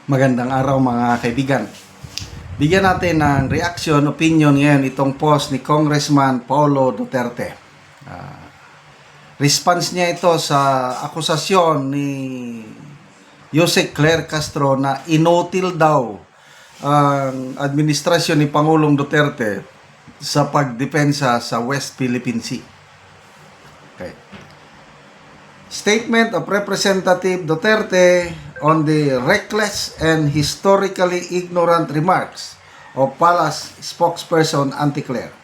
Magandang araw mga kaibigan. Bigyan natin ng reaction, opinion ngayon itong post ni Congressman Paulo Duterte. Response niya ito sa akusasyon ni Jose Claire Castro na inutil daw ang administrasyon ni Pangulong Duterte sa pagdepensa sa West Philippine Sea. Okay. Statement of Representative Duterte on the reckless and historically ignorant remarks of Palace spokesperson Auntie Claire.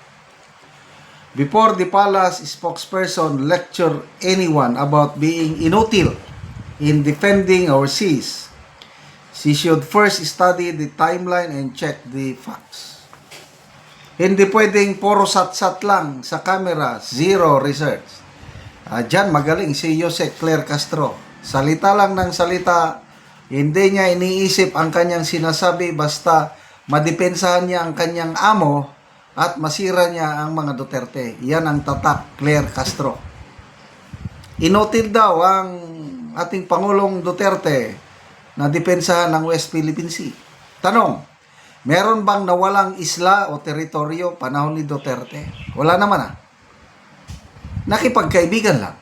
Before the Palace spokesperson lecture anyone about being inutil in defending our seas, she should first study the timeline and check the facts. Hindi pwedeng puro sat-sat lang sa camera, zero research. Diyan magaling si Jose Claire Castro. Salita lang ng salita, hindi niya iniisip ang kanyang sinasabi basta madepensahan niya ang kanyang amo at masira niya ang mga Duterte. Yan ang tatak Claire Castro. Inutil daw ang ating Pangulong Duterte na depensahan ng West Philippine Sea. Tanong, meron bang nawalang isla o teritoryo panahon ni Duterte? Wala naman Nakipagkaibigan lang.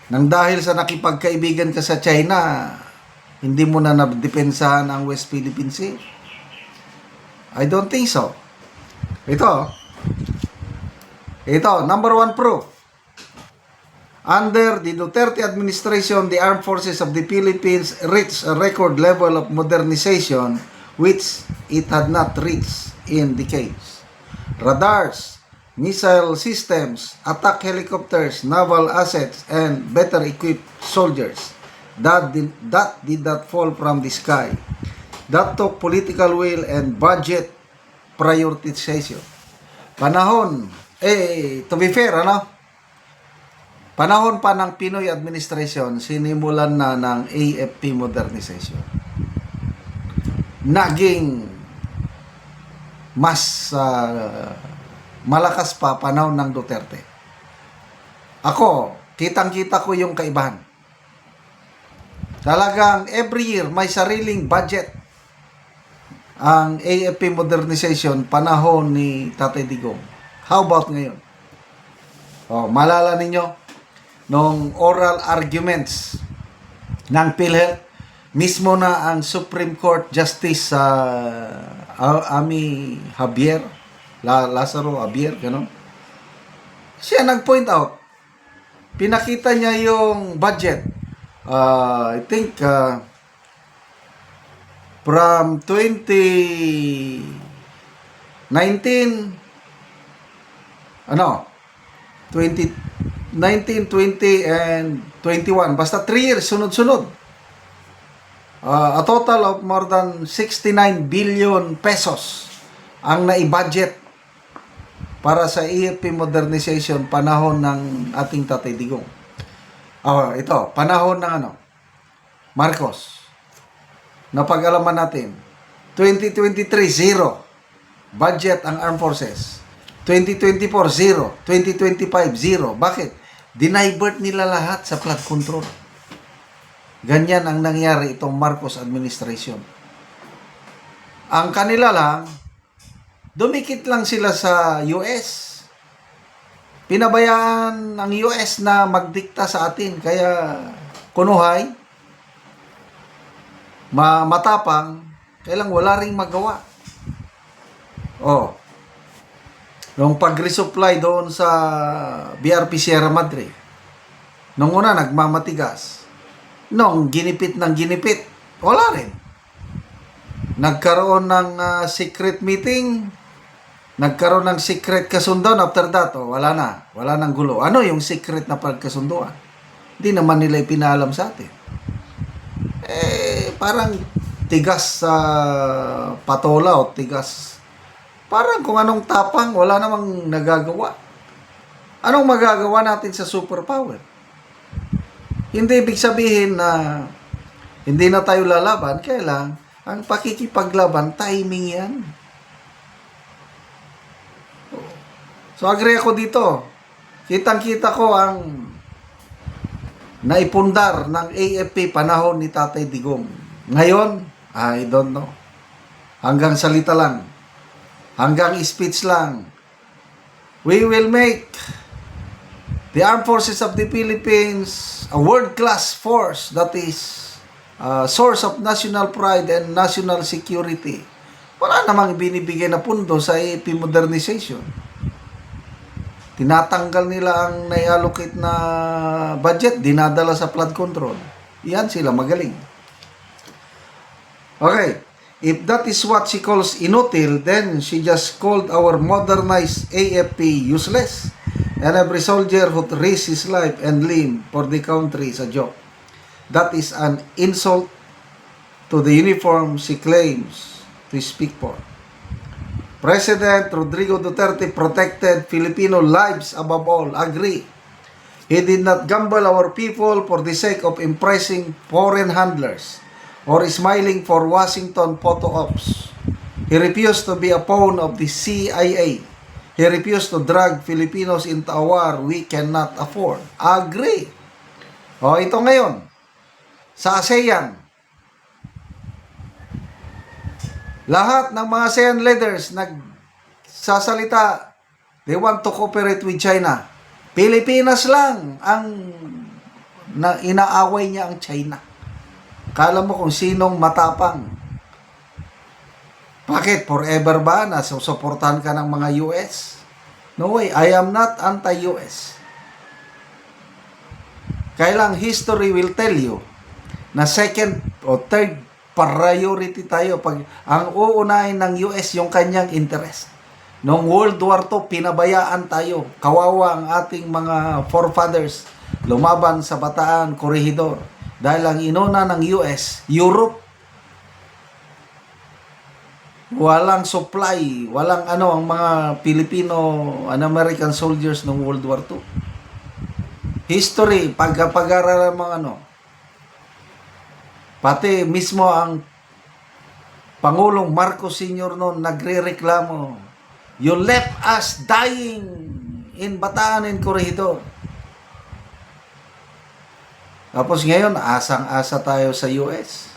Nang dahil sa nakipagkaibigan ka sa China, hindi mo na nadepensahan ang West Philippine Sea? I don't think so. Ito, number one proof. Under the Duterte administration, the armed forces of the Philippines reached a record level of modernization which it had not reached in decades. Radars, missile systems, attack helicopters, naval assets, and better equipped soldiers that did not fall from the sky. That took political will and budget prioritization. Panahon, to be fair, panahon pa ng Pinoy administration, sinimulan na ng AFP modernization. Naging mas malakas pa panahon ng Duterte. Ako, kitang-kita ko yung kaibahan. Talagang every year may sariling budget ang AFP modernization panahon ni Tatay Digong. How about ngayon? Malala ninyo nung oral arguments ng PhilHealth, mismo na ang Supreme Court Justice Amy Javier Lazaro Javier, gano'n. Siya nag-point out. Pinakita niya yung budget. I think from 2019, 20, and 21. Basta 3 years, sunod-sunod. A total of more than 69 billion pesos ang naibudget para sa AFP modernization panahon ng ating Tatay Digong. Ito, panahon ng Marcos. Napag-alaman natin, 2023, zero. Budget ang armed forces. 2024, zero. 2025, zero. Bakit? Dinivert nila lahat sa flood control. Ganyan ang nangyari itong Marcos administration. Ang kanila lang, dumikit lang sila sa US. Pinabayaan ang US na magdikta sa atin. Kaya kunuhay, matapang, kailang wala ring magawa. Nung pag-resupply doon sa BRP Sierra Madre, nung una nagmamatigas. Nung ginipit ng ginipit, wala rin. Nagkaroon ng secret meeting, nagkaroon ng secret kasunduan. After that, wala na. Wala nang gulo. Ano yung secret na pagkasunduan? Hindi naman nila ipinaalam sa atin. Parang tigas sa patola o tigas. Parang kung anong tapang, wala namang nagagawa. Anong magagawa natin sa superpower? Hindi ibig sabihin na hindi na tayo lalaban. Kaya lang, ang pakikipaglaban, timing yan. So, agree ako dito. Kitang-kita ko ang naipundar ng AFP panahon ni Tatay Digong. Ngayon, I don't know. Hanggang salita lang. Hanggang speech lang. We will make the Armed Forces of the Philippines a world-class force that is a source of national pride and national security. Wala namang binibigay na pundo sa AP modernization. Tinatanggal nila ang nai-allocate na budget, dinadala sa flood control. Yan sila magaling. Okay, if that is what she calls inutil, then she just called our modernized AFP useless. And every soldier who risks his life and limb for the country is a joke. That is an insult to the uniform she claims to speak for. President Rodrigo Duterte protected Filipino lives above all. Agree. He did not gamble our people for the sake of impressing foreign handlers or smiling for Washington photo ops. He refused to be a pawn of the CIA. He refused to drag Filipinos into a war we cannot afford. Agree. O, ito ngayon, sa ASEAN, lahat ng mga ASEAN leaders nagsasalita, they want to cooperate with China. Pilipinas lang ang inaaway niya ang China. Kala mo kung sinong matapang. Bakit? Forever ba na susuportahan ka ng mga US? No way. I am not anti-US. Kailang history will tell you na second o third priority tayo pag ang uunahin ng US yung kanyang interest. Noong World War II, pinabayaan tayo. Kawawa ang ating mga forefathers lumaban sa Bataan, Corregidor. Dahil ang inuna ng US, Europe, walang supply, walang ang mga Filipino and American soldiers ng World War II. History, pag-aralan mga pati mismo ang Pangulong Marcos Sr. noon nagre-reklamo, you left us dying in Bataan and Corregidor. Tapos ngayon, asang-asa tayo sa US.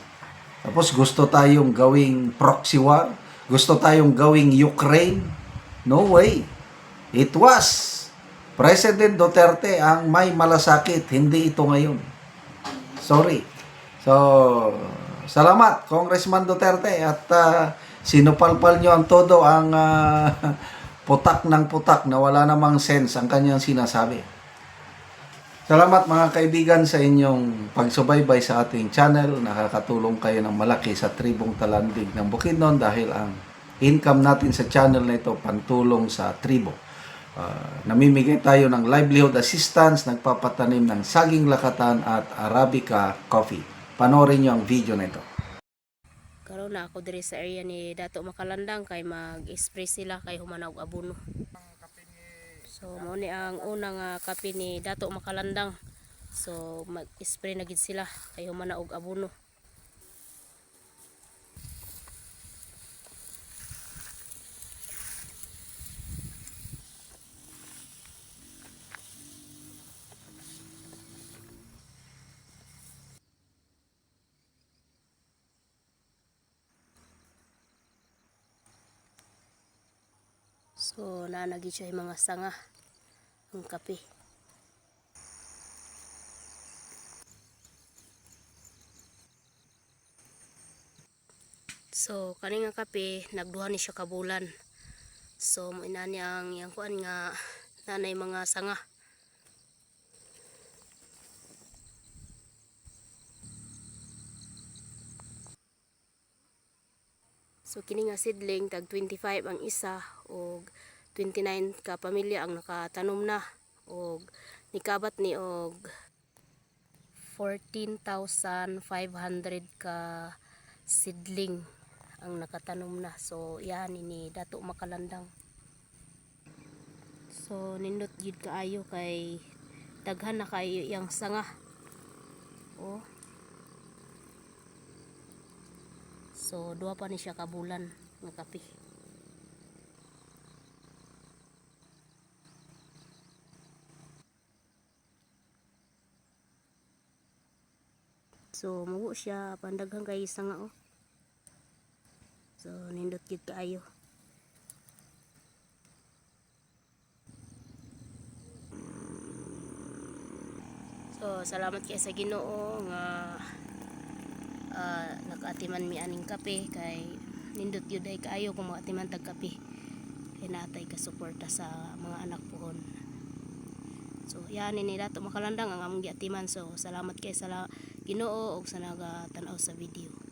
Tapos gusto tayong gawing proxy war. Gusto tayong gawing Ukraine. No way. It was President Duterte ang may malasakit. Hindi ito ngayon. Sorry. So, salamat, Congressman Duterte. At sinupalpal nyo ang todo ang putak ng putak na wala namang sense ang kanyang sinasabi. Salamat mga kaibigan sa inyong pagsubaybay sa ating channel. Nakakatulong kayo ng malaki sa tribong Talandig ng Bukidnon dahil ang income natin sa channel na ito pantulong sa tribo. Namimigay tayo ng livelihood assistance, nagpapatanim ng saging lakatan at Arabica coffee. Panoorin nyo ang video na ito. Karon na ako diri sa area ni Dato Makalandang kay mag-spray sila kay humana og abono. So mo ni ang unang kape ni Dato Makalandang. So mag-spray na gid sila kay humana og abono. So nanagi siya yung mga sanga ng kape. So kani nga kape nagduha ni siya kabulan. So mo ina niya ang yang kuan nga nanay mga sanga. So kini nga seedling tag 25 ang isa og 29 ka pamilya ang nakatanom na og nikabat ni og 14,500 ka seedling ang nakatanom na. So yan ni Dato Makalandang. So nindot gid kaayo kay daghan na kayo yang sanga. Oh. So duha pa ni siya kabulan ng kape. So mugo siya pandaghan kay sanga oh. So nindot gid kaayo. So salamat kay sa Ginoo nga nakaatiman mi aning kape kay nindot yun ay kaayo kung makatiman tag kape kay natay ka suporta sa mga anak pohon. So yan ni Dato Makalandang ang among giatiman. So salamat kay sa Ginoo og sa nagatanaw sa video.